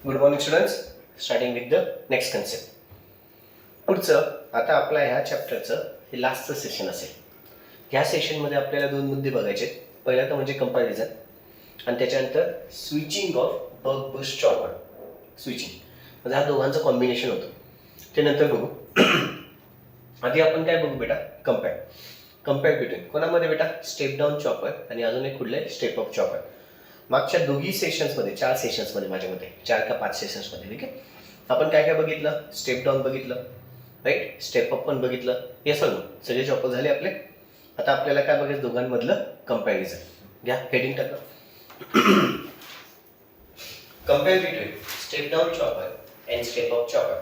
Good morning students. Starting with the next concept. पुढचं आता आपला ह्या चॅप्टरचं हे लास्टचं सेशन असेल. ह्या सेशनमध्ये आपल्याला दोन मुद्दे बघायचे. पहिला तर म्हणजे कंपॅरिझन आणि त्याच्यानंतर स्विचिंग ऑफ बग बूस्ट चॉपर. स्विचिंग म्हणजे हा दोघांचं कॉम्बिनेशन होतं, ते नंतर बघू. आधी आपण काय बघू बेटा? कम्पेअर बिटवीन कोणामध्ये बेटा? स्टेप डाऊन चॉपर आणि अजून एक कुठलं आहे? Step up chopper. मागच्या दोघी सेशन्समध्ये 4 सेशन्समध्ये माझ्या मते 4 का 5 सेशन्समध्ये ठीक आहे आपण काय काय बघितलं? स्टेप डाऊन बघितलं, राईट? स्टेप अप पण बघितलं. हे सगळे चॉपर झाले आपले. आता आपल्याला काय बघायचं? दोघांमधलं कंपॅरिझन. घ्या हेडिंग टाका. Compare between step down chopper and step up chopper.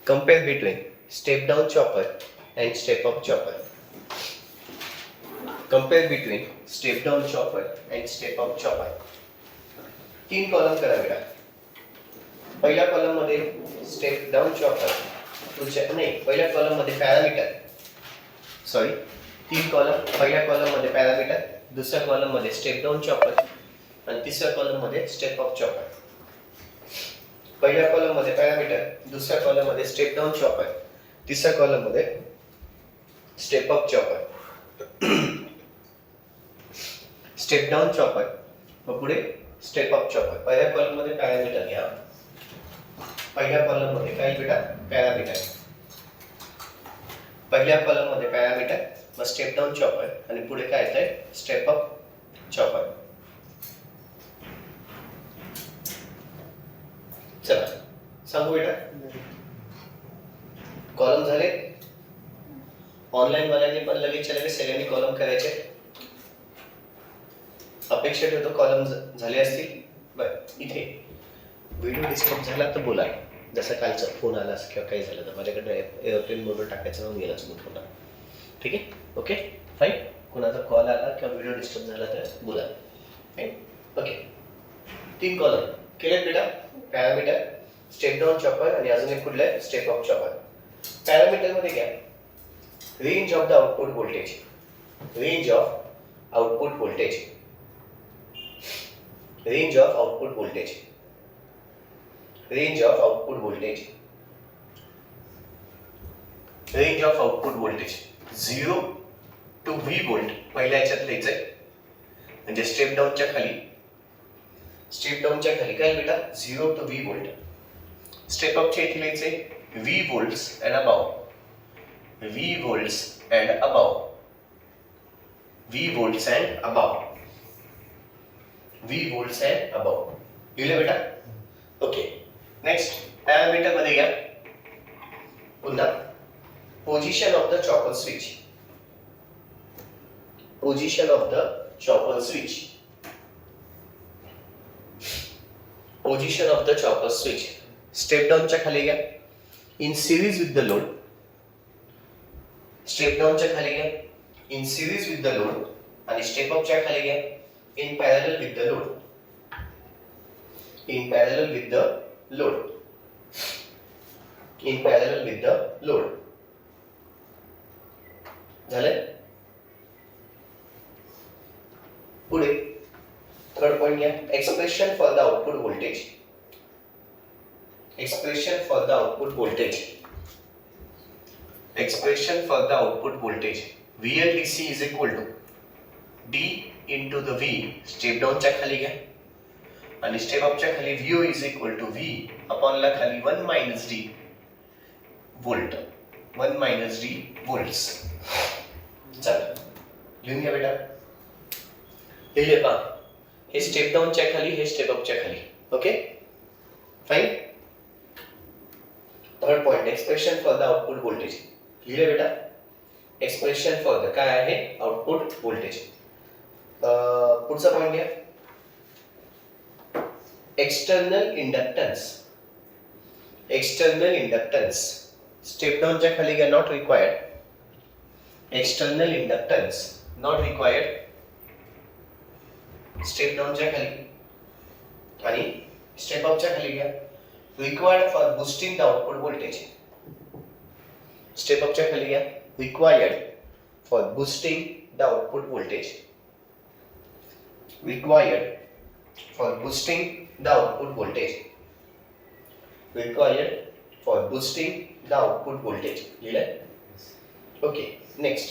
Compare between step down chopper and step up chopper. Compare between step down chopper and step up chopper. 3 column करा बेटा. पहिल्या कॉलम मध्ये step down chopper, पहिल्या column मध्ये parameter. 3 column. पहिल्या column मध्ये parameter, दुसऱ्या column मध्ये स्टेप डाऊन चॉपर आणि तिसऱ्या कॉलम मध्ये स्टेप अप चॉपर. पहिल्या कॉलम मध्ये पॅरामीटर, दुसऱ्या कॉलम मध्ये स्टेप डाऊन चॉपर, तिसऱ्या कॉलम मध्ये step up chopper. Step down chopper व पुढे स्टेप अप चॉपर. पहिल्या कॉलम मध्ये पॅरामीटर घ्या. पहिल्या कॉलम मध्ये काय बेटा? पॅरामीटर. पहिल्या कॉलम मध्ये पॅरामीटर व स्टेप डाऊन चॉपर आणि पुढे काय येतंय? Step up chopper. चला सांगू बेटा. कॉलम झाले. ऑनलाईन वाल्यांनी पण लगेच सगळ्यांनी कॉलम करायचे. अपेक्षा ठेवतो कॉलम झाले असतील. बरं, इथे व्हिडिओ डिस्टर्ब झाला तर बोला. जसं कालचा फोन आला किंवा काही झालं तर माझ्याकडे एअरप्लेन मोडवर टाकायचं म्हणून गेला चुकून फोन. ठीक आहे, ओके फाईन. कोणाचा कॉल आला किंवा व्हिडिओ डिस्टर्ब झाला तर बोला. ओके, 3 कॉलम केलेत बेटा. पॅरामीटर, स्टेप डाऊन चॉपर आणि अजून एक कुठलं आहे? Step up chopper. पॅरामीटर मध्ये घ्या range of the output voltage. Range of output voltage. Range of output voltage. Range of output voltage. Range of output voltage 0 to V volt पहिल्या याच्यात लिहायचंय. म्हणजे स्टेप डाऊनच्या खाली. स्टेप डाऊनच्या खाली काय बेटा? 0 to V वोल्ट. स्टेप अपच्या इथे लिहायचंय V volts and above. V volts and above. V volts and above. V volts and above. लिहिले बेटा? ओके. नेक्स्ट पॅरामीटर मध्ये घ्या पुन्हा position of the chopper switch. Position of the chopper switch. Position of the chopper switch. Step डाऊनच्या खाली घ्या in series with the load. Step डाऊनच्या खाली घ्या in series with the load आणि स्टेप अपच्या खाली घ्या in parallel with the load. In parallel with the load. In parallel with the load. झालं? पुढे थर्ड पॉइंट घ्या expression for the output voltage. Expression for the output voltage. Expression for the output voltage. VLDC is equal to D into the V. Step डाऊनच्या खाली घ्या आणि step अपच्या खाली VO is equal to V upon ला खाली 1 minus D volt. 1 minus D volts. चला लिहून घ्या बेटा. लिहिले पहा. हे स्टेप डाऊनच्या खाली, हे स्टेप अपच्या खाली. Okay fine. Third point expression for the output voltage. लिहिले बेटा. एक्सप्रेशन फॉर द काय आहे? Output voltage. पुढचा पॉइंट घ्या external inductance. External inductance. Step डाऊनच्या खाली घ्या not required. External inductance not required. Step डाऊनच्या खाली आणि स्टेप अपच्या खाली घ्या required for boosting the output voltage. Step अपच्या खाली घ्या required for boosting the output voltage. Required for boosting the output voltage. Required for boosting the output voltage. लिहिलंय? Okay, next.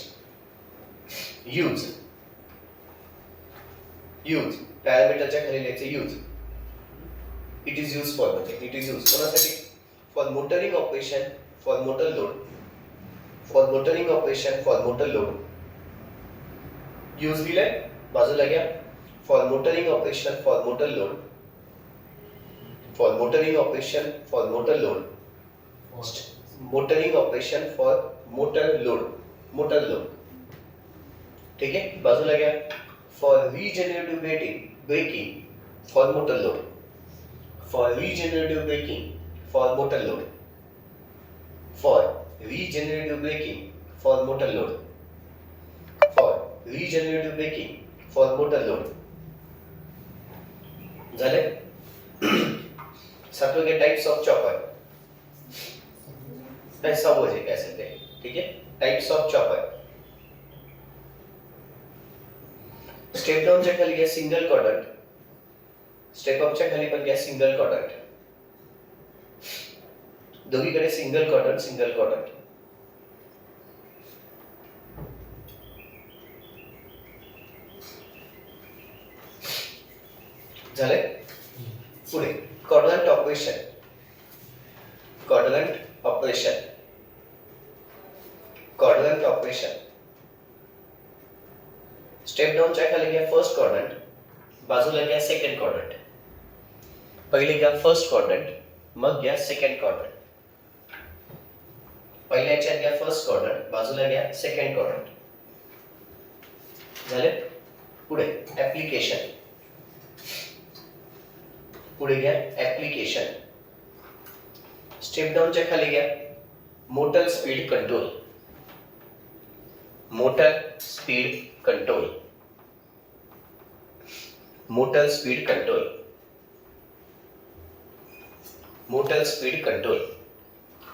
Use पॅरामीटरच्या खाली लिहायचे use. It is used for म्हणजे it is used कोणासाठी? For motoring operation for motor load. For motoring operation for motor load. Use लिहिलंय? बाजूला घ्या. For motoring operation for motor load. For motoring operation for motor load. Motoring operation for motor load. Motor load. ठीक है? बाजूला घ्या. For regenerative braking for motor load. For regenerative braking for motor load. For regenerative braking for motor load. For regenerative braking for motor load. झाले? सातवें के types of chopper. ऐसा हो जाए कैसे थे? ठीक है? Types of chopper. Step down च्या खाली घ्या सिंगल क्वाड्रंट. स्टेप अप च्या खाली पण घ्या सिंगल क्वाड्रंट. दोघीकडे सिंगल क्वाड्रंट. झाले? पुढे क्वाड्रंट ऑपरेशन. स्टेप डाउन च्या खाली घ्या फर्स्ट क्वाड्रंट. बाजूला घ्या सेकंड क्वाड्रंट. पहिले घ्या फर्स्ट क्वाड्रंट, मग घ्या सेकंड क्वाड्रंट. पहिल्या याच्यात घ्या फर्स्ट क्वाड्रंट, बाजूला घ्या सेकंड क्वाड्रंट. झाले? पुढे ऍप्लिकेशन. स्टेप डाउन च्या खाली घ्या मोटर स्पीड कंट्रोल.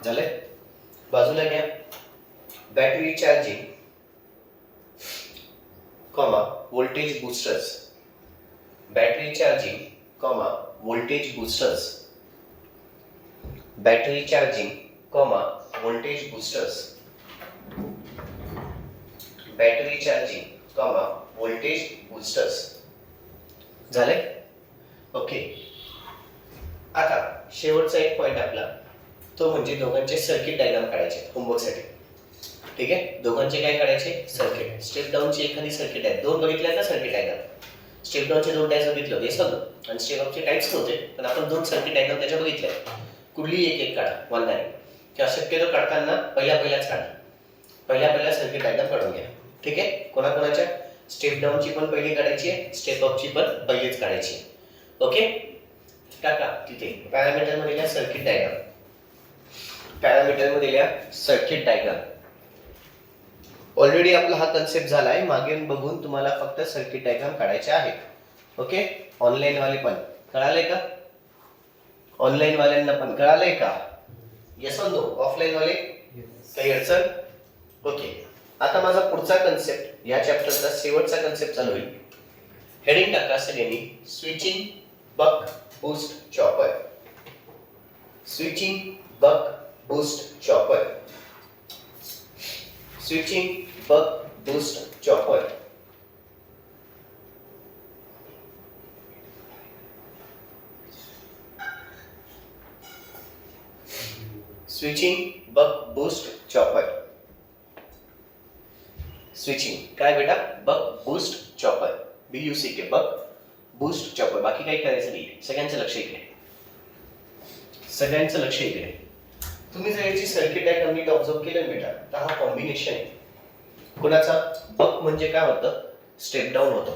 झाले? बाजूला घ्या battery charging comma voltage boosters. Battery charging comma voltage boosters. झाले? ओके. आता शेवटचा एक पॉइंट आपला तो म्हणजे दोघांचे सर्किट डायग्राम काढायचे होमवर्कसाठी. ठीक आहे? दोघांचे काय काढायचे? सर्किट. स्टेप डाऊनची एखादी सर्किट आहे. दोन बघितल्या ना सर्किट डायग्राम. स्टेप डाऊनचे दोन टाइप्स बघितले होते सगळं आणि स्टेप अपचे टाइप्स नव्हते पण आपण दोन सर्किट डायग्राम त्याच्या बघितल्या. कुठली एक काढा वन लाईन किंवा शक्यतो काढताना पहिल्याच काढा. पहिल्या सर्किट डायग्राम काढून घ्या. ठीक आहे? कोणाकोणाच्या स्टेप डाऊनची पण पहिली काढायची आहे, स्टेप अपची पण पहिलीच काढायची आहे. ओके? टाका तिथे पॅरामीटर मध्ये लिहा सर्किट डायग्राम. ऑलरेडी आपला हा कन्सेप्ट झालाय. मागे बघून तुम्हाला फक्त सर्किट डायग्राम काढायचे आहेत. ओके? ऑनलाईन वाले पण कळाले का? ऑनलाईन वाल्यांना पण कळालंय का? येस और नो? ऑफलाईन वाले काही अडचण? ओके. आता माझा पुढचा कन्सेप्ट या चॅप्टरचा शेवटचा कन्सेप्ट चालू होईल. हेडिंग टाका सगळ्यांनी switching buck boost chopper. Switching buck boost chopper. Switching काय बेटा? Buck boost chopper. BUCK buck boost chopper. बाकी काही करायचं नाही. सगळ्यांचं लक्ष इकडे. तुम्ही जर याची सर्किट डायग्राम नीट ऑब्झर्व केलं बेटा तर हा कॉम्बिनेशन आहे. कुणाचा? बक म्हणजे काय होतं? स्टेप डाऊन होतं.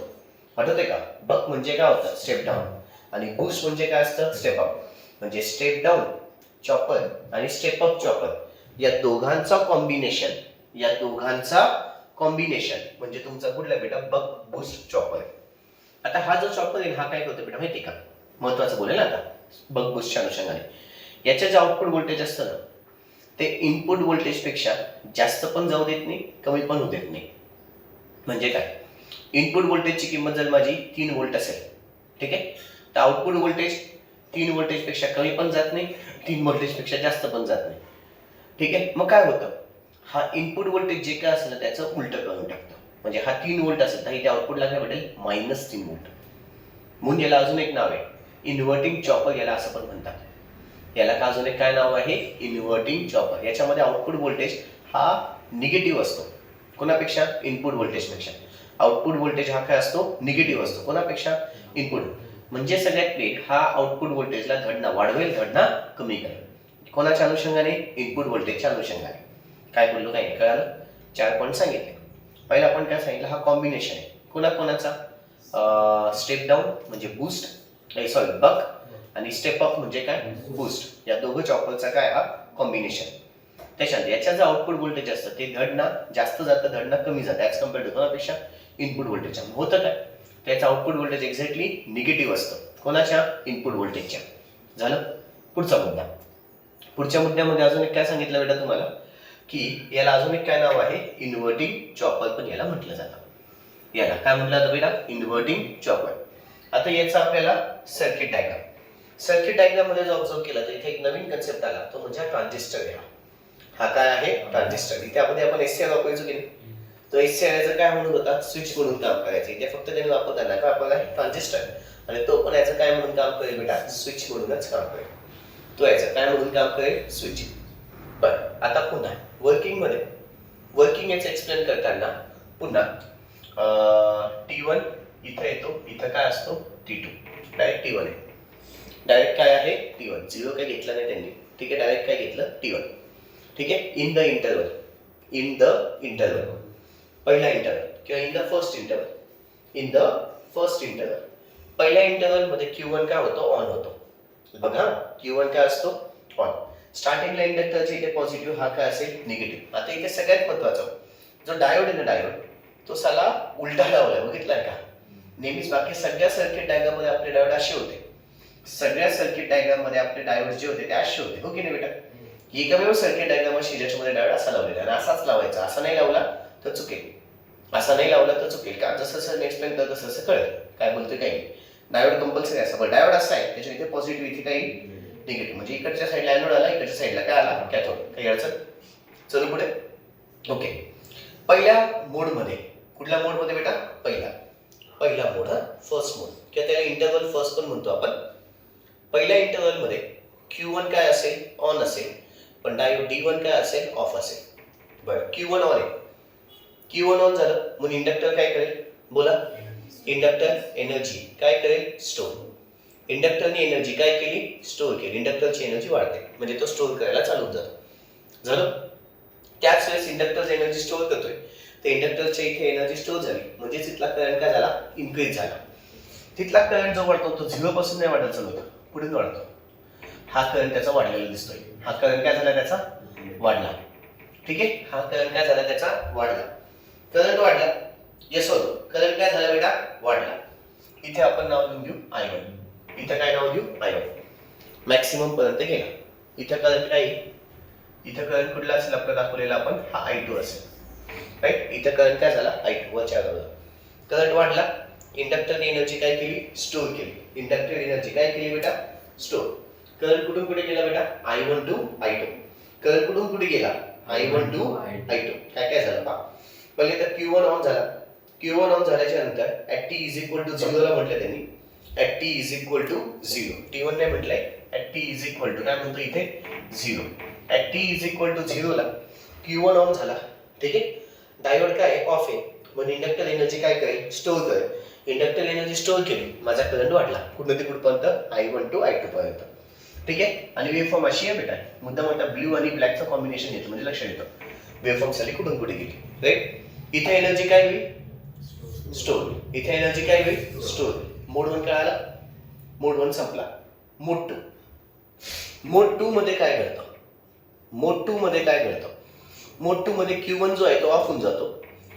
आठवतंय का? बक म्हणजे काय होतं? Step down. आणि बूस्ट म्हणजे काय असतं? Step up. म्हणजे स्टेप डाऊन चॉपर आणि स्टेप अप चॉपर या दोघांचा कॉम्बिनेशन म्हणजे तुमचा कुठला बेटा? Buck boost chopper. आता हा जो चॉपर आहे हा काय करतो बेटा माहिती का? महत्वाचं बोलेल आता बक बूस्टच्या अनुषंगाने. याच्या जे आउटपुट व्होल्टेज असतं ना ते इनपुट व्होल्टेज पेक्षा जास्त पण जाऊ देत नाही, कमी पण होऊ देत नाही. म्हणजे काय? इनपुट व्होल्टेजची किंमत जर माझी 3 व्होल्ट असेल, ठीक आहे. तर आउटपुट व्होल्टेज 3 व्होल्टेज पेक्षा कमी पण जात नाही, 3 व्होल्टेज पेक्षा जास्त पण जात नाही. ठीक आहे. मग काय होतं, हा इनपुट व्होल्टेज जे काय असेल ना त्याचं उलट करून टाकतो. म्हणजे हा 3 व्होल्ट असेल तर इथे आउटपुटला काय भेटेल, -3 व्होल्ट. म्हणून याला अजून एक नाव आहे इन्व्हर्टिंग चॉपर, याला असं पण म्हणतात. याला का अजून एक काय नाव आहे, इन्व्हर्टिंग चॉपर. याच्यामध्ये आउटपुट व्होल्टेज हा निगेटिव्ह असतो. कोणापेक्षा, इनपुट व्होल्टेजपेक्षा. आउटपुट व्होल्टेज हा काय असतो, निगेटिव्ह असतो. कोणापेक्षा, इनपुट. म्हणजे सगळ्यात मेन हा आउटपुट व्होल्टेजला धडना वाढवेल, धडना कमी करेल. कोणाच्या अनुषंगाने, इनपुट व्होल्टेजच्या अनुषंगाने. काय बोललो काय कळालं, 4 पॉईंट सांगितले. पहिला आपण काय सांगितलं, हा कॉम्बिनेशन आहे कोणाकोणाचा, स्टेप डाऊन म्हणजे बूस्ट, सॉरी बक, आणि स्टेप अप म्हणजे काय, बूस्ट. या दोघं चॉपरचा काय हा कॉम्बिनेशन. त्याच्यात याच्या जे आउटपुट व्होल्टेज असतं ते धडना जास्त जातं, धडना कमी जातं ऍज कम्पेअर टू कोणापेक्षा, इनपुट व्होल्टेजच्या. होतं काय, त्याचं आउटपुट व्होल्टेज एक्झॅक्टली निगेटिव्ह असतं. कोणाच्या, इनपुट व्होल्टेजच्या. झालं. पुढचा मुद्दा. पुढच्या मुद्द्यामध्ये अजून एक काय सांगितलं बेटा तुम्हाला, की याला अजून एक काय नाव आहे, इन्व्हर्टिंग चॉपर पण याला म्हटलं जातं. याला काय म्हटलं जातं बेटा, इन्व्हर्टिंग चॉपर. आता याचा आपल्याला सर्किट डायग्राम. सर्किट डायग्राम मध्ये जो ऑब्झर्व केला तर इथे एक नवीन कन्सेप्ट आला, तो म्हणजे ट्रान्झिस्टर आहे. हा काय आहे, ट्रान्झिस्टर. इथे आपण एससीआर वापरायचो की नाही, तो एससीआरचा काय म्हणून होता, स्विच म्हणून काम करायचं. इथे फक्त त्यांनी वापरताना काय वापरला, ट्रान्झिस्टर, आणि तो पण याचं काय म्हणून काम करेल बेटा, स्विच म्हणूनच काम करेल. तो याचं काय म्हणून काम करेल, स्विच. बरं, आता पुन्हा वर्किंग मध्ये, वर्किंग याचं एक्सप्लेन करताना पुन्हा T1 इथे येतो, इथं काय असतो, T2. डायरेक्ट T1 आहे. डायरेक्ट काय आहे, T1. 0 काय घेतलं नाही त्यांनी. ठीक आहे, डायरेक्ट काय घेतलं, T1. ठीक आहे. In the interval, in the interval, पहिला इंटरवल किंवा in the first interval, in the first interval. पहिल्या इंटरवल मध्ये Q1 काय होतो, ऑन होतो. बघा, Q1 काय असतो, ऑन. स्टार्टिंगला इंडक्टरचे इथे पॉझिटिव्ह, हा काय असेल, निगेटिव्ह. आता इथे सगळ्यात महत्वाचं, जो डायोड आहे ना, डायोड तो साला उलटा लावलाय, बघितलाय का. नेहमीच बाकी सगळ्या सर्किट डायग्राम मध्ये आपले डायोड असे होते, सगळ्या सर्किट डायग्राम मध्ये आपले डायोड जे होते ते असे होते, हो की नाही बेटा. एकमेव सर्किट डायग्राम अशी ज्याच्यामध्ये डायोड असा लावलेला, आणि असाच लावायचा. असा नाही लावला तर चुकेल, असा नाही लावला तर चुकेल. का, जसं सर एक्सप्लेन करतो तसं कळेल काय बोलतोय काही. डायोड कंपल्सरी असा, पण डायोड असा आहे त्याच्या इथे पॉझिटिव्ह, इथे काही निगेटिव्ह. म्हणजे इकडच्या साईडला एनोड आला, इकडच्या साईडला काय आला, कॅथोड. काही अडचण. चलो पुढे. ओके. पहिल्या मोड मध्ये, कुठल्या मोड मध्ये बेटा, पहिला मोड, हा फर्स्ट मोड, किंवा त्याला इंटरवल फर्स्ट पण म्हणतो आपण. पहिल्या इंटरवल मध्ये Q1 काय असेल, ऑन असेल, पण डायोड D1 काय असेल, ऑफ असेल. बरं, Q1 ऑन आहे, Q1 ऑन झालं म्हणून इंडक्टर काय करेल, बोला. इंडक्टर एनर्जी काय करेल, स्टोर. इंडक्टरने एनर्जी काय केली, स्टोर केली. इंडक्टरची एनर्जी वाढते, म्हणजे तो स्टोर करायला चालू जातो. झालं. त्याच वेळेस इंडक्टर एनर्जी स्टोर करतोय, तर इंडक्टरच्या इथे एनर्जी स्टोर झाली, म्हणजे तिथला करंट काय झाला, इन्क्रीज झाला. तिथला करंट जो वाढतो तो 0 पासून नाही वाढत चालू होता, पुढे वाढतो. हा करंट त्याचा वाढलेला दिसतोय. हा करंट काय झाला, त्याचा वाढला. ठीक आहे. हा करंट काय झाला, त्याचा वाढला. करंट वाढला, येस होतो. करंट काय झाला बेटा, वाढला. इथे आपण नाव लिहून घेऊ I1. इथे काय नाव घेऊ, I1. मॅक्सिमम पर्यंत गेला. इथे करंट काय, इथे करंट कुठला असेल आपला दाखवलेला आपण, हा I2 असेल. राईट. इथे करंट काय झाला, I2 वरच्या बाजूला. करंट वाढला, इंडक्टरने एनर्जी काय केली, स्टोर केली. इंडक्टर एनर्जी काय केली बेटा, स्टोर. करंट कुठून कुठे गेला बेटा, I1 टू I2. करंट कुठून कुठे गेला, I1 टू I2. काय काय झालं पहा. पहिले तर Q1 ऑन झाला. Q1 ऑन झाल्याच्या नंतर at t is equal to 0 ला म्हटलं त्यांनी, at t is equal to 0. T1 नाही म्हटलंय, at t is equal to काय म्हणतो इथे, 0. at t is equal to 0 ला Q1 ऑन झाला. ठीक आहे. डायोड काय ऑफ आहे, म्हणून इंडक्टर एनर्जी काय करेल, स्टोर करेल. इंडक्टर एनर्जी स्टोर केली, माझा करंट वाढला. कुठून ते कुठपर्यंत, I1 टू I2 पर्यंत. ठीक आहे. आणि वेवफॉर्म अशी आहे बेटा, मुद्दा म्हणता ब्ल्यू आणि ब्लॅकचं कॉम्बिनेशन येतं, म्हणजे लक्षात येतं वेवफॉर्म साली कुठून कुठे गेली. राईट. इथे एनर्जी काय होईल, स्टोर. इथे एनर्जी काय होईल, स्टोर. मोड 1 काय आला, मोड 1 संपला. मोड 2. मोड 2 मध्ये काय घडतं, मोड 2 मध्ये काय घडतं, मोड 2 मध्ये Q1 जो आहे तो ऑफ होऊन जातो,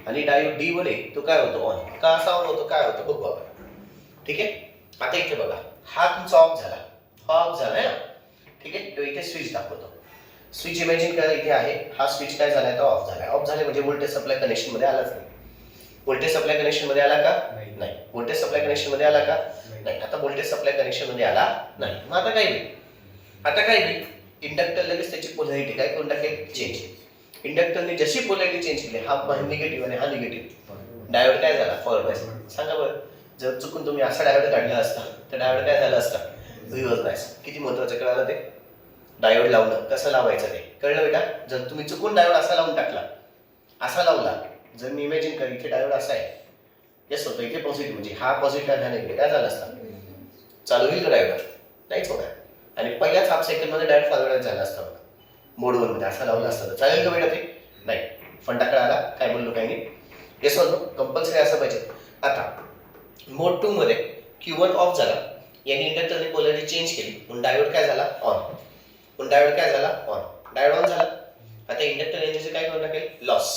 आणि डायोड D1 आहे तो काय होतो, ऑन. का असा ऑन होतो, काय होतं बघू आपण. ठीक आहे. आता इथे बघा, हा तुमचा ऑफ झाला, हा ऑफ झाला ना. ठीक आहे. तो इथे स्विच दाखवतो. स्विच इमॅजिन करा, इथे आहे, हा स्विच काय झालाय, तो ऑफ झालाय. ऑफ झाले म्हणजे व्होल्टेज सप्लाय कनेक्शन मध्ये आलाच नाही. व्होल्टेज सप्लाय कनेक्शन मध्ये आला का, नाही. व्होल्टेज सप्लाय कनेक्शन मध्ये आला का, नाही, आता व्होल्टेज सप्लाय कनेक्शन मध्ये आला नाही. मग आता काय होईल? आता काय होईल? इंडक्टर लगेच त्याची पोलॅरिटी काय करून टाकेल? चेंज. इंडक्टरने जशी पोलॅरिटी चेंज केली, हा निगेटिव्ह आणि हा निगेटिव्ह, डायोड काय झाला? Forward bias. सांगा बरं, जर चुकून तुम्ही असा डायोड काढला असता तर डायोड काय झाला असता? Reverse bias. किती महत्वाचं कळालं ते? डायोड लावणं कसं लावायचं ते कळलं बेटा? जर तुम्ही चुकून डायोड असा लावून टाकला, असा लावला, जर मी इमॅजिन कर इथे डायोड असा आहे, येस होतं इथे पॉझिटिव्ह, म्हणजे हा पॉझिटिव्ह हा निगेटिव्ह, काय झालं असता? चालू होईल का डायोड? नाहीच होणार. आणि पहिल्याच हाफ सेकंड मध्ये डायोड फॉरवर्ड झाला असता बघा. मोड 1 मध्ये असा लावला असता तर चालेल का बेटा ते? नाही. फंडा कळाला काय बोललो काही नाही? येस होतो कंपल्सरी असं पाहिजे. आता मोड 2 मध्ये Q1 ऑफ झाला, याने इंडक्टरने पोलॅरिटी चेंज केली, म्हणून डायोड काय झाला? ऑन. म्हणून डायोड काय झाला? ऑन. डायोड ऑन झाला. आता इंडक्टर एनर्जी काय करून टाकेल? लॉस.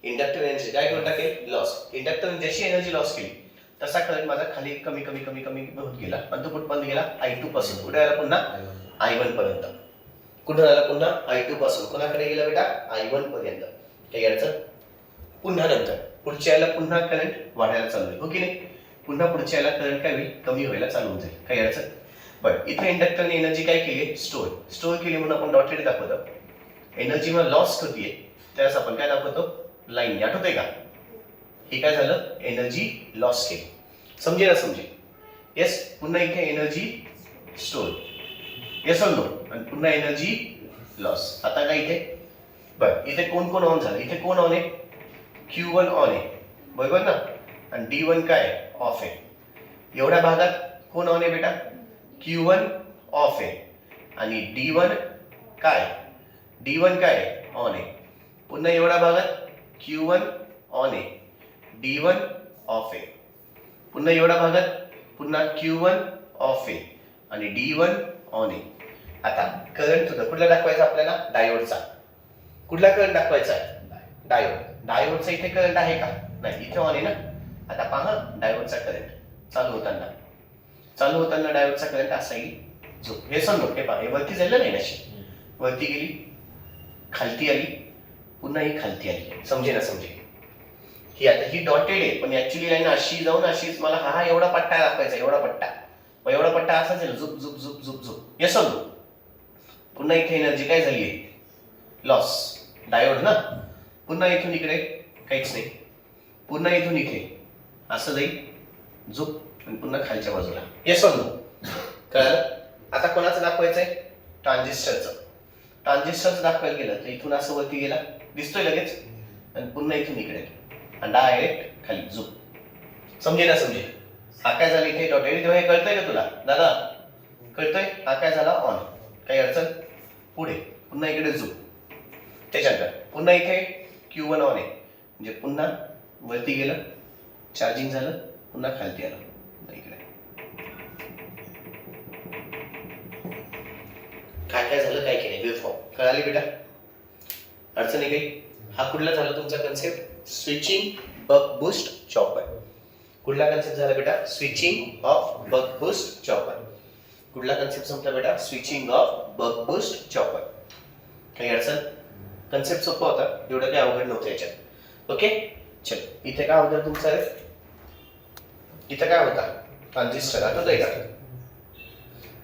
इंडक्टर एनर्जी काय करून टाकेल? लॉस. इंडक्टरने जशी एनर्जी लॉस केली तसा करंट माझा खाली कमी कमी कमी कमी होत गेला, पण तो कुठपर्यंत गेला? I2 पासून. कुठे आला पुन्हा? I1 पर्यंत. कुठे आला पुन्हा? I2 पासून कोणाकडे गेला बेटा? I1 पर्यंत. काही अडचण? पुन्हा नंतर पुढच्या याला पुन्हा करंट वाढायला चालू होईल, हो की नाही? पुन्हा पुढच्या याला करंट काय होईल? कमी व्हायला चालू होऊन जाईल. काही अडचण? बरं, इथे इंडक्टरने एनर्जी काय केली? स्टोअर केली, म्हणून आपण डॉटेड दाखवतो. एनर्जी मग लॉस होतीये त्यास आपण काय दाखवतो? लाईन. आठवतंय का? हे काय झालं? एनर्जी लॉस केली. समजे ना? समजे. येस. पुन्हा इथे एनर्जी स्टोअर, येस और नो, आणि पुन्हा एनर्जी लॉस. आता काय इथे? बरं, इथे कोण कोण ऑन झालं? इथे कोण ऑन आहे? Q1 ऑन आहे, बरोबर ना? आणि D1 काय? ऑफ आहे. एवढ्या भागात कोण ऑन आहे बेटा? Q1 ऑफ आहे आणि D1 काय? D1 काय? ऑन आहे. पुन्हा एवढ्या भागात Q1 ऑन आहे, D1 ऑफ आहे. पुन्हा एवढ्या भागात पुन्हा Q1 ऑफ आहे आणि D1 ऑन आहे. आता करंट सुद्धा कुठला दाखवायचा आपल्याला? डायोडचा. कुठला करंट दाखवायचा? डायोड. डायोडचा इथे करंट आहे का? नाही, इथे ऑन आहे ना. आता पहा डायोडचा करंट चालू होताना डायोडचा करंट असा येईल, जो हे समजून हे पहा, हे वरती झालं नाही नशी, वरती गेली, खालती आली, पुन्हा ही खालती आली. समजे ना? समजे. ही आता ही डॉटेड आहे, पण ऍक्च्युअली लाईन अशी जाऊन अशीच मला हा एवढा पट्टा दाखवायचा, एवढा पट्टा. मग एवढा पट्टा असाच आहे, झुप झुप झुप झुप झुप. हे समजू. पुन्हा इथे एनर्जी काय झाली आहे? लॉस. डायोड ना. पुन्हा इथून इकडे काहीच नाही, पुन्हा इथून इथे असं जाईल, झुप, आणि पुन्हा खालच्या बाजूला. येस और नो? कळलं? आता कोणाचं दाखवायचंय? ट्रान्झिस्टरचं. ट्रान्झिस्टरचं दाखवायला गेलं तर इथून असं वरती गेला, दिसतोय लगेच, आणि पुन्हा इथून इकडे आणि डायरेक्ट खाली, झुप. समजे ना? समजे. हा काय झालं इथे? डॉटेड. तेव्हा हे कळतंय का तुला दादा? कळतंय? हा काय झाला? ऑन. काही अडचण? पुढे पुन्हा इकडे झुप. त्याच्यानंतर पुन्हा इथे Q1 ऑन आहे, म्हणजे पुन्हा वरती गेलं, चार्जिंग झालं, पुन्हा खालती आलं, इकडे. काय काय झालं? काय केलं? वेव्हफॉर्म. कळाली बेटा? अडचण आहे काही? हा कुठला झाला तुमचा concept? Switching buck boost chopper. कुठला कन्सेप्ट झाला बेटा? Switching of buck boost chopper. कुठला कन्सेप्ट संपला बेटा? Switching of buck boost chopper. काही अडचण? कन्सेप्ट सोपा होता, एवढं काही अवघड नव्हतं याच्यात. ओके, चल. इथे काय होतं तुमचं? इथे काय होता? ट्रान्झिस्टर. आठवतंय का?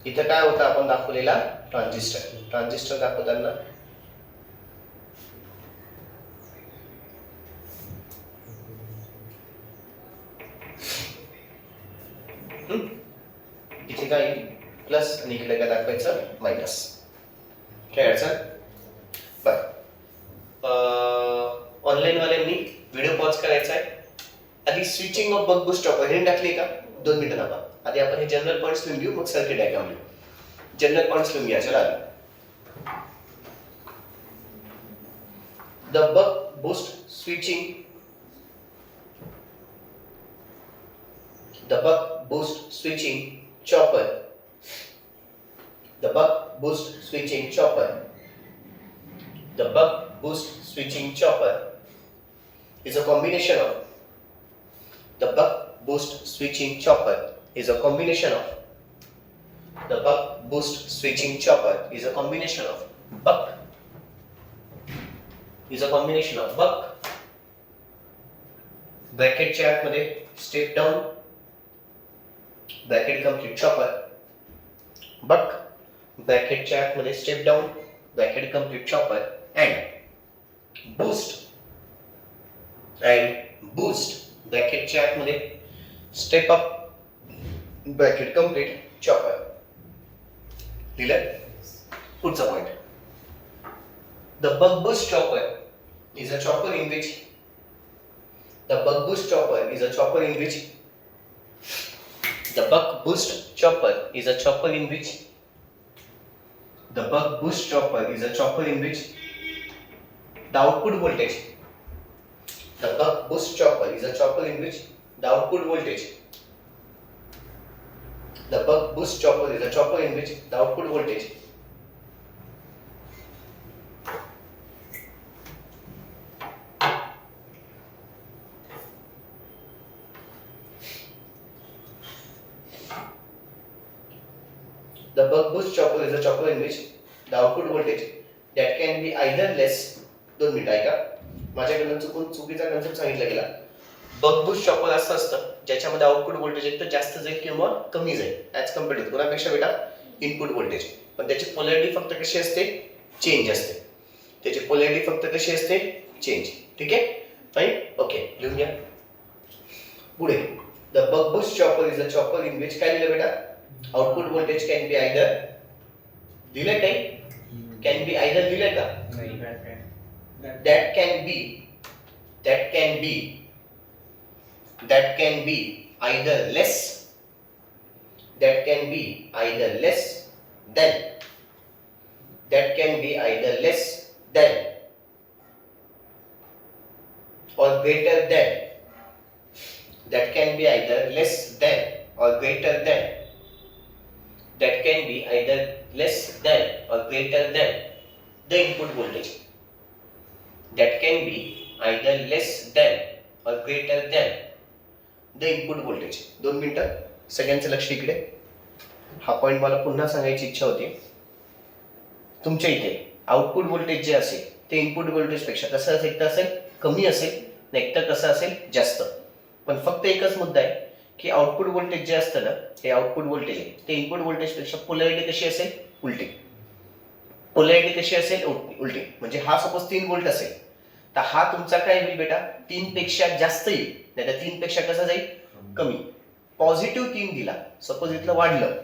इथे काय होता आपण दाखवलेला? ट्रान्झिस्टर. ट्रान्झिस्टर दाखवताना इथे काय प्लस आणि इकडे काय दाखवायचं? मायनस. काय अडचण? बरं, ऑनलाईन वाल्यांनी व्हिडिओ पॉज करायचा आहे. आधी switching of buck boost chopper हे टाकली का? 2 मिनिटं थांबा. आधी आपण हे जनरल पॉइंट्स लिहून घेऊ, मग सर्किट डायग्राम लिहू. जनरल पॉइंट्स लिहून घ्या. चला. The buck boost switching, the buck boost switching chopper, the buck boost switching chopper, the buck boost switching chopper is a combination of, the buck boost switching chopper is a combination of, the buck boost switching chopper is a combination of buck, is a combination of buck, bracket च्या आतमध्ये step down, bracket complete chopper, buck ब्रॅकेटच्या आतमध्ये step down bracket complete chopper and boost ब्रॅकेटच्या आतमध्ये step up bracket complete chopper. लिहिलं? पुढचा point. The buck boost chopper is a chopper in which the buck boost chopper is a chopper in which the buck boost chopper is a chopper in which the buck boost chopper is a chopper in which the output voltage the buck boost chopper is a chopper in which the output voltage the buck boost chopper is a chopper in which the output voltage the buck boost chopper is a chopper in which the output voltage that can be either less. 2 minute ऐका, माझ्याकडून चुकीचा concept सांगितला गेला. बक boost chopper असं असतं ज्याच्यामध्ये output voltage एक तर जास्त जाईल किंवा कमी जाईल ॲज कम्पेअर्ड टू कोणापेक्षा बेटा इनपुट व्होल्टेज. पण त्याची पोलॅरिटी फक्त कशी असते? चेंज असते. त्याची पोलॅरिटी फक्त कशी असते? चेंज. ठीक आहे, फाईन, ओके, लिहून घ्या. पुढे the buck boost chopper is a chopper in which काय लिहिलं बेटा? Output voltage can be either दिले काही can be either दिले का? that can be either less than or greater than that can be either less than or greater than that can be either less than or greater than the input voltage. That can be either less than or greater than the input voltage. 2 मिनिटं, सगळ्यांचं लक्ष इकडे. हा point मला पुन्हा सांगायची इच्छा होती. तुमच्या इथे आउटपुट व्होल्टेज जे असेल ते इनपुट व्होल्टेज पेक्षा कसं असेल? एक तर असेल कमी असेल, नाही तर कसं असेल? जास्त. पण फक्त एकच मुद्दा आहे की आउटपुट व्होल्टेज जे असतं ना, हे आउटपुट व्होल्टेज आहे ते इनपुट व्होल्टेज पेक्षा पोलॅरिटी कशी असेल? उलटी. पोलॅरिटी कशी असेल? उलटी. म्हणजे हा सपोज 3 व्होल्ट असेल तर हा तुमचा काय होईल बेटा? 3 पेक्षा जास्त येईल, नाही तर 3 पेक्षा कसा जाईल? कमी. पॉझिटिव्ह 3 दिला, सपोज इथलं वाढलं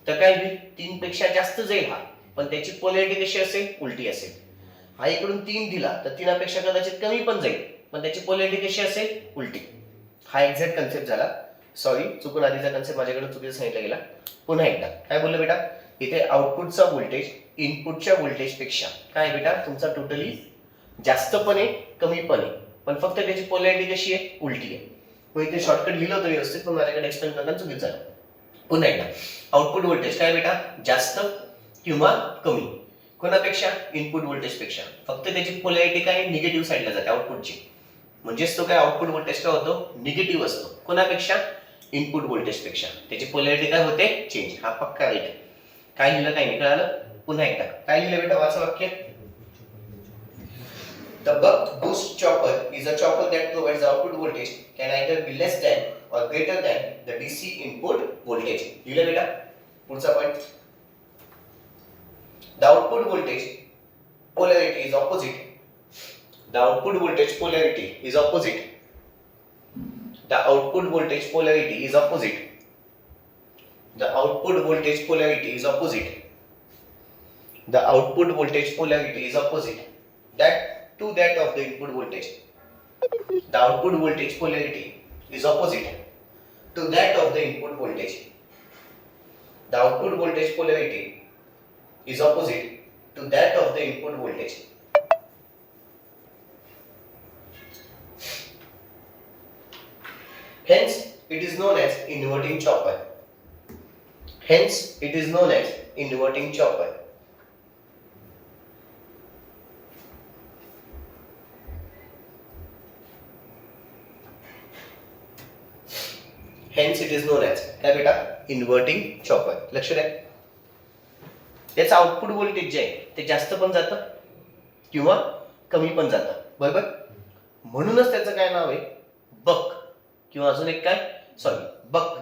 तर काय होईल? 3 पेक्षा जास्त जाईल हा, पण त्याची पोलॅरिटी कशी असेल? उलटी असेल. हा इकडून 3 दिला तर 3 पेक्षा कदाचित कमी पण जाईल, पण त्याची पोलॅरिटी कशी असेल? उलटी. हा एक्झॅक्ट कन्सेप्ट झाला. सॉरी, चुकून आधीचा कन्सेप्ट माझ्याकडे चुकीचा सांगितला गेला. पुन्हा एकदा काय बोललो बेटा? इथे आउटपुटचा व्होल्टेज इनपुटच्या व्होल्टेज पेक्षा काय बेटा? तुमचा टोटली जास्त पण आहे, कमी पण आहे, पण फक्त त्याची पोलॅरिटी कशी आहे? उलटी आहे. मग इथे शॉर्टकट लिहिलं होतं व्यवस्थित, पण माझ्याकडे एक्सप्लेन करताना चुकीचं झालं. पुन्हा एकदा आउटपुट व्होल्टेज काय बेटा? जास्त किंवा कमी. कोणापेक्षा? इनपुट व्होल्टेज पेक्षा. फक्त त्याची पोलॅरिटी काय? निगेटिव्ह साईडला जाते आउटपुटची. म्हणजेच तो काय आउटपुट व्होल्टेज काय होतो? निगेटिव्ह असतो. कोणापेक्षा? इनपुट व्होल्टेज पेक्षा. त्याची पोलॅरिटी काय होते? चेंज. हा पक्का राईट आहे. काय लिहिलं? काय नाही कळालं? पुन्हा एकदा काय लिहिलं बेटा? वाचा वाक्य. The buck boost chopper is a chopper that provides output voltage can either be less than or greater than the DC input voltage. लिहिलं बेटा? पुढचा point. The output voltage polarity is opposite. The output voltage polarity is opposite. The output voltage polarity is opposite. The output voltage polarity is opposite. The output voltage polarity is opposite. That to that of the input voltage. The output voltage polarity is opposite to that of the input voltage. The output voltage polarity is opposite to that of the input voltage. Hence, it is known as inverting chopper. Hence, it is known as inverting chopper. Hence, it is known as काय बेटा? Inverting chopper. लक्ष द्या. त्याचं output voltage जे आहे ते जास्त पण जातं किंवा कमी पण जातं, बरोबर? म्हणूनच त्याचं काय नाव आहे? बक. किंवा अजून एक काय? सॉरी, बक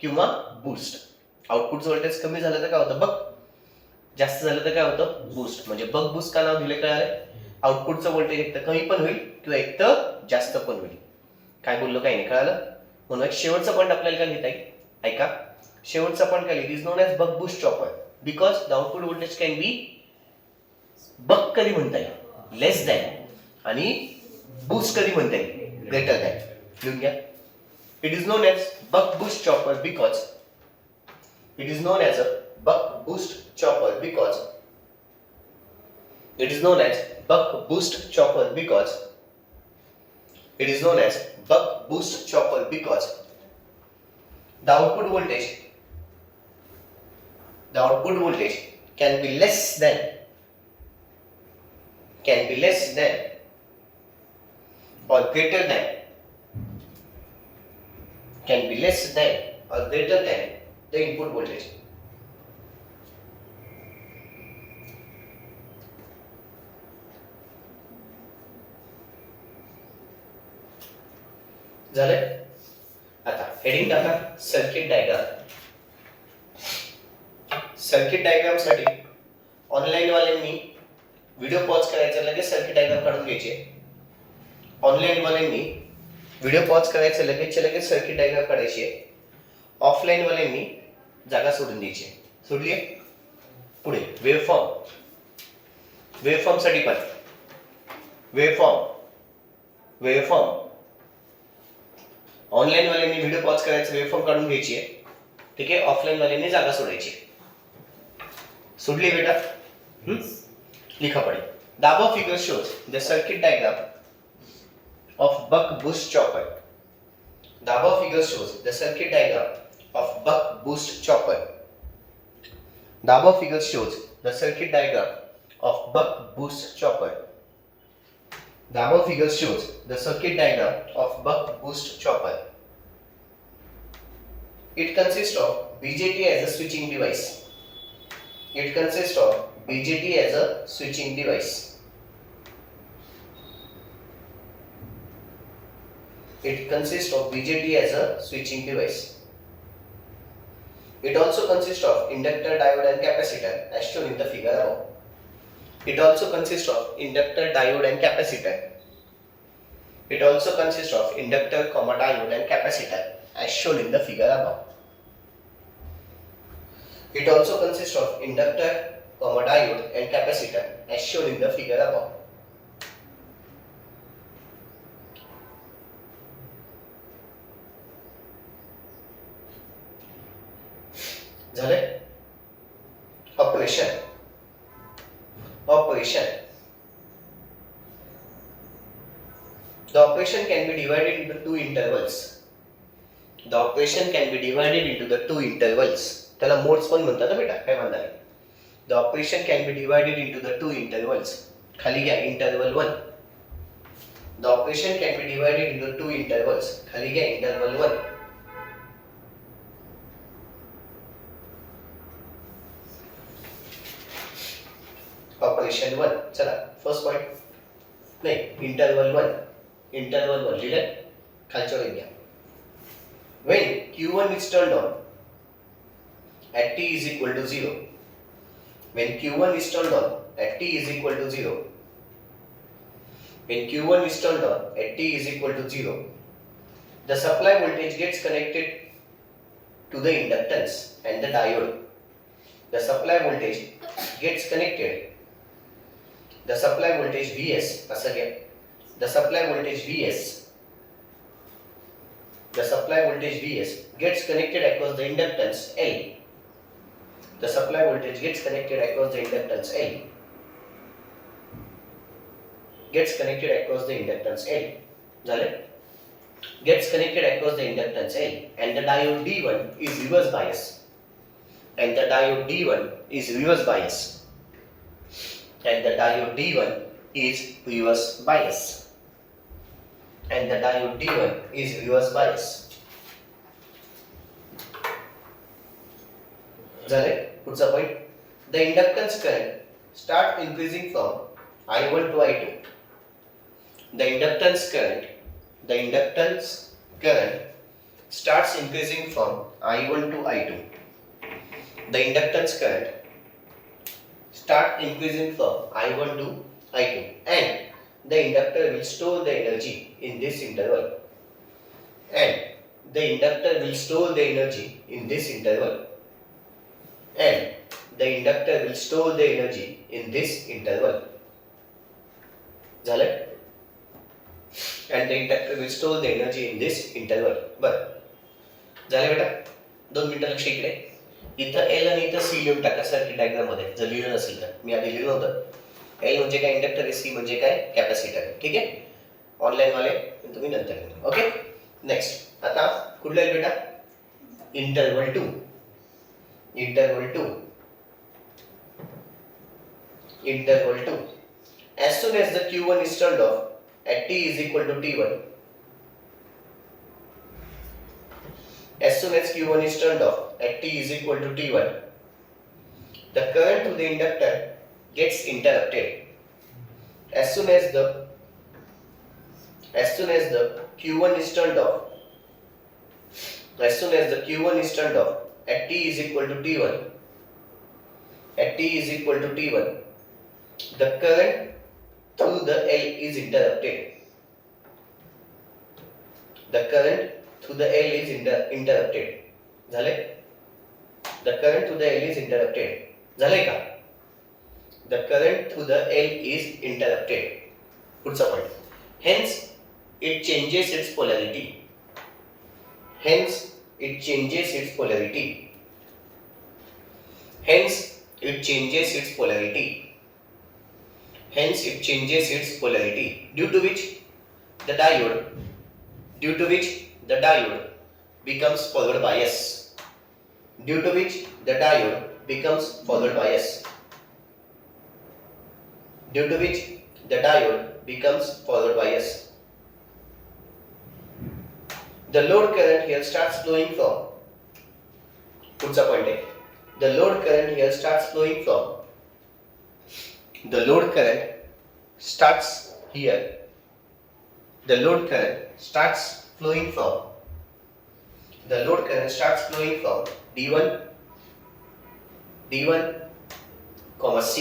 किंवा बूस्ट. आउटपुटचं व्होल्टेज कमी झालं तर काय होतं, बक. जास्त झालं तर काय होतं, बूस्ट. म्हणजे बक बूस्ट का नाव दिले, कळालं. आउटपुटचं व्होल्टेज एक तर कमी पण होईल किंवा एक तर जास्त पण होईल. काय बोललो काही नाही, कळालं. म्हणून एक शेवटचा पॉईंट आपल्याला काय लिहिता येईल, ऐका. शेवटचा पॉईंट काय लिहित, is known as buck boost chopper because the output voltage can be buck कधी म्हणता येईल, लेस दॅन, आणि बूस्ट कधी म्हणता येईल, ग्रेटर दॅन. लिहून घ्या. It is known as buck boost chopper because it is known as a buck boost chopper because it is known as buck boost chopper because it is known as buck boost chopper because the output voltage can be less than or greater than the input voltage. झाले. आता heading टाका, circuit diagram. Circuit diagram साठी online वाल्यांनी video pause करायचा, लगेच circuit diagram काढून घ्यायचे. Online वाल्यांनी व्हिडिओ पॉज करायचं, लगेच सर्किट डायग्राम काढायची. ऑफलाईन वाल्यांनी जागा सोडून द्यायची. सोडली. पुढे वेवफॉर्म साठी पण वेवफॉर्म ऑनलाईन वाल्यांनी व्हिडिओ पॉज करायचं, वेवफॉर्म काढून घ्यायची आहे. ठीक आहे. ऑफलाईन वाल्यांनी जागा सोडायची. सोडली बेटा. लिखा पडे. The above figure shows the circuit diagram of buck boost chopper. The above figure shows the circuit diagram of buck boost chopper. The above figure shows the circuit diagram of buck boost chopper. The above figure shows the circuit diagram of buck boost chopper. It consists of BJT as a switching device. It consists of BJT as a switching device. It consists of BJT as a switching device. It also consists of inductor, diode and capacitor as shown in the figure above. It also consists of inductor, diode and capacitor. It also consists of inductor, diode and capacitor as shown in the figure above. It also consists of inductor, diode and capacitor as shown in the figure above. झाले. Operation. The operation can be divided into two intervals. त्याला modes पण म्हणतात ना बेटा, काय म्हणणार. The operation can be divided into the two intervals. खाली घ्या interval 1. The operation can be divided into two intervals. खाली घ्या interval 1. ऑपरेशन 1. चला फर्स्ट पॉइंट नाही, इंटरवल 1 लिहिलं. खालच्या वर घ्या. When Q1 is turned on at t is equal to 0. When Q1 is turned on at t is equal to 0. When Q1 is turned on at t is equal to 0, the supply voltage gets connected to the inductance and the diode. The supply voltage gets connected. The supply voltage Vs, असं घ्या. The supply voltage Vs gets connected across the inductance L. The supply voltage gets connected across the inductance L. झाले. Gets connected across the inductance L, and the diode D1 is reverse bias. And the diode D1 is reverse bias. झाले. पुढचा point. The inductance current start increasing from I1 to I2. The inductance current starts increasing from I1 to I2. The inductance current start increasing from I1 to I2, and the inductor will store the energy in this interval. And the inductor will store the energy in this interval. And the inductor will store the energy in this interval. झालं? And the inductor will store the energy in this interval. बरं झालं बेटा? 2 मिनिटं लक्ष इकडे. इथं L आणि इथं C लिहून टाका सर्किट डायग्राम मध्ये, जर लिहिलं नसेल तर. मी आधी लिहिलं होतं. L म्हणजे काय इंडक्टर आहे, C म्हणजे काय कॅपॅसिटर आहे. ठीक आहे? ऑनलाईन वाले तुम्ही नंतर लिहा. ओके? नेक्स्ट आता कुठलं आहे बेटा? Interval 2. Interval 2. As soon as the Q1 is turned off at t is equal to t1. As soon as Q1 is turned off at t is equal to t1, the current to the inductor gets interrupted. As soon as the Q1 is turned off, at t is equal to t1, the current through the L is interrupted. झाले? The current through the L is interrupted. झालंय का? The current through the L is interrupted. पुढचा point. Hence it changes its polarity. Hence it changes its polarity due to which the diode becomes forward bias. The load current here starts flowing from, पुढचा point आहे, the load current starts flowing from D1, C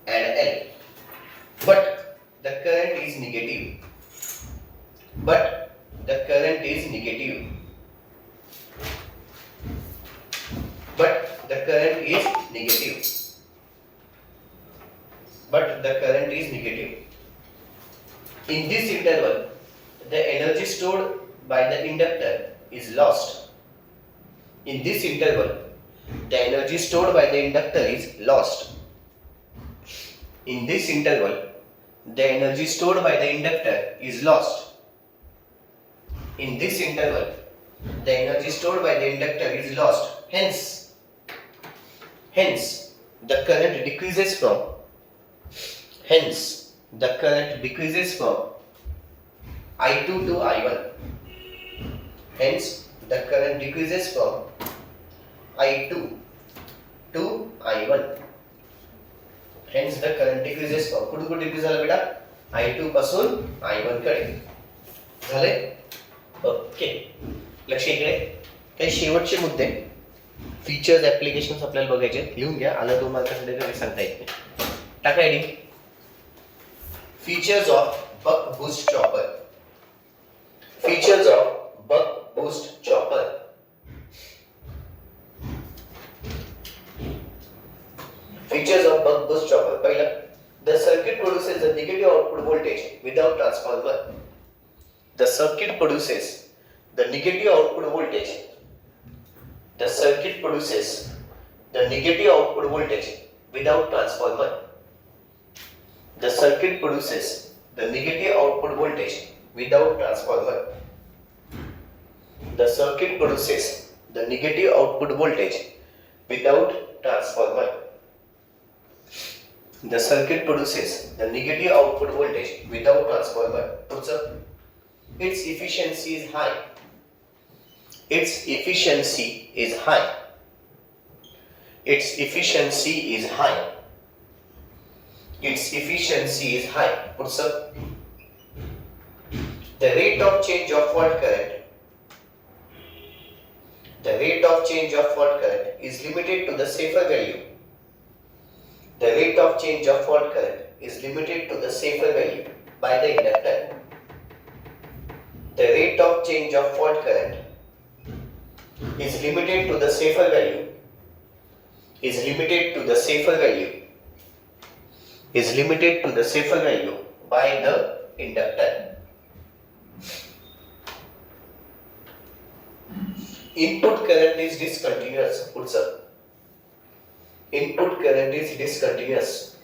and L. But the current is negative. But the current is negative. In this interval, the energy stored by the inductor is lost. In this interval, the energy stored by the inductor is lost. Hence, the current decreases from I2 to I1. Hence, the current decreases from I2 to I1. कुठून कुठे decrease झाला बेटा? I2 पासून I1 कडे. झाले? Okay. लक्ष इकडे. काही शेवटचे मुद्दे, फीचर्स, ऍप्लिकेशन्स आपल्याला बघायचे. लिहून घ्या. आलं 2 मार्कासाठी काही सांगता येत नाही. टाका ID. Features of buck boost chopper. पहिला, the circuit produces a negative output voltage without transformer. The circuit produces the negative output voltage without transformer. The circuit produces the negative output voltage without transformer. The circuit produces the negative output voltage without transformer. The circuit produces the negative output voltage without transformer. Its efficiency is high. Its efficiency is high. The rate of change of fault current is limited to the safer value. The rate of change of fault current is limited to the safer value by the inductor. The rate of change of fault current is limited to the safer value. Is limited to the safer value. Is limited to the safer value by the inductor. Input current is discontinuous. पुढचं. Input current is discontinuous.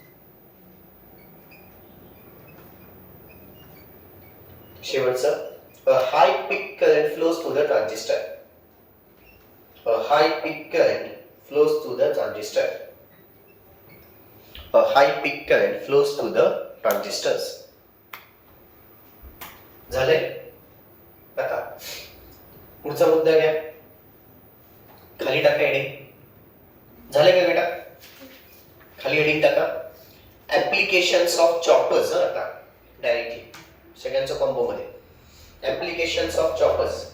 शेवटचं. A high peak current flows through the transistor. A high peak current flows through the transistor. A high peak current flows through the transistors. झाले? आता पुढचा मुद्दा घ्या. खाली टाका heading. झाले का बेटा? खाली हेडिंग टाका. Applications of choppers. आता डायरेक्टली सगळ्यांच्या कॉम्बो मध्ये applications of choppers.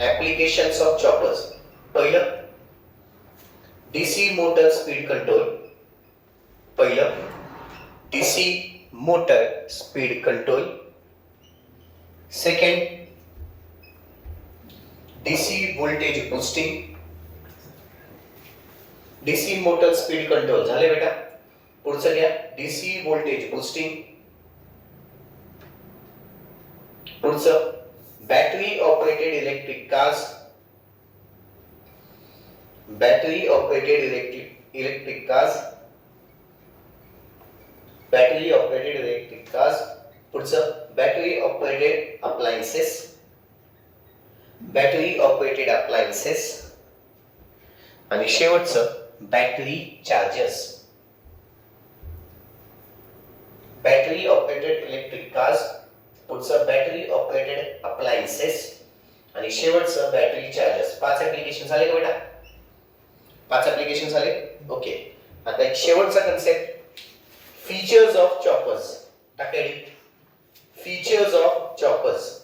Applications of choppers. पहिलं डीसी मोटर स्पीड कंट्रोल. पहिलं DC motor speed control. Second DC voltage boosting. DC motor speed control झाले बेटा. पुढचं घ्या डीसी वोल्टेज बूस्टिंग. पुढचं battery operated electric cars. Battery operated electric cars. Battery operated electric cars. पुढचं battery operated appliances. Battery operated appliances. आणि शेवटचं battery chargers. Battery operated electric cars. पुढचं battery operated appliances. आणि शेवटचं बॅटरी चार्जर्स. 5 ऍप्लिकेशन झाले का बेटा? 5 ऍप्लिकेशन झाले. ओके. आता एक शेवटचा कन्सेप्ट फीचर्स ऑफ चॉपर्स. टाकेल features of choppers.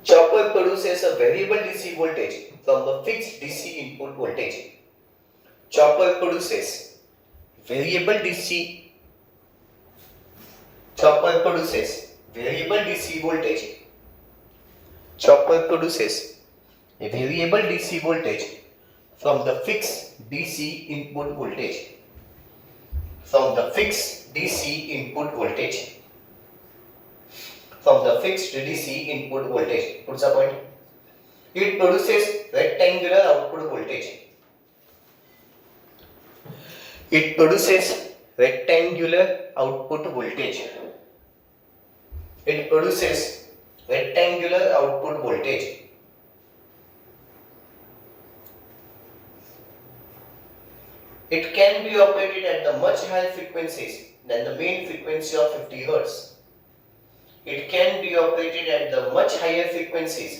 Chopper produces a variable DC voltage from a fixed DC input voltage. Chopper produces variable DC. Chopper produces variable DC voltage. Chopper produces a variable DC voltage from the fixed DC input voltage. From the fixed DC input voltage. From the fixed DC input voltage. पुढचा point. It produces rectangular output voltage. It produces rectangular output voltage. It produces rectangular output voltage. It can be operated at the much higher frequencies than the main frequency of 50 Hz. It can be operated at the much higher frequencies.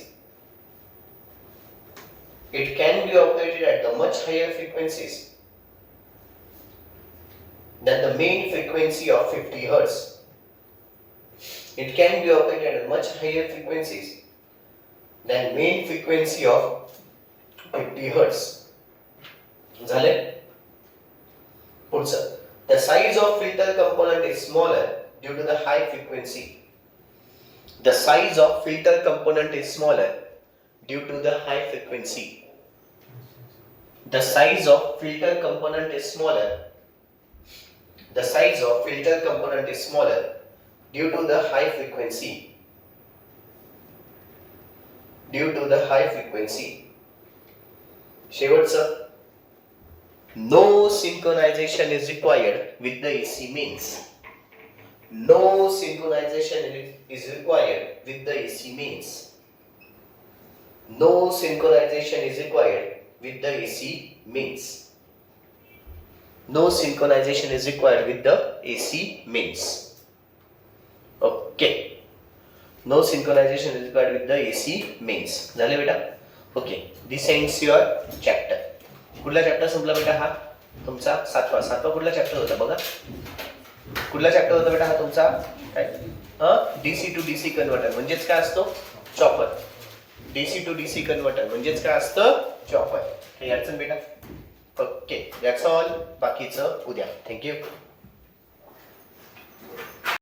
It can be operated at the much higher frequencies than the main frequency of 50 Hz. It can be operated at much higher frequencies than main frequency of 50 Hz. झाले? पुढचं. The size of filter component is smaller due to the high frequency. The size of filter component is smaller due to the high frequency. The size of filter component is smaller. The size of filter component is smaller due to the high frequency. Due to the high frequency. शेवटचं. No synchronization is required with the AC means. No synchronization is required with the AC means. No synchronization is required with the AC means. No synchronization is required with the AC means. Okay. No synchronization is required with the AC means. झाले बेटा? Okay. This ends your chapter. कुठला chapter संपला बेटा हा? तुमचा सातवा कुठला chapter होता बघा, कुठला चॅप्टर होता बेटा हा तुमचा, काय DC to DC कन्व्हर्टर म्हणजेच काय असतो, chopper. DC to DC converter म्हणजेच काय असतं, चॉपर. हे याचं बेटा. Okay, that's all. बाकीचं उद्या. थँक्यू.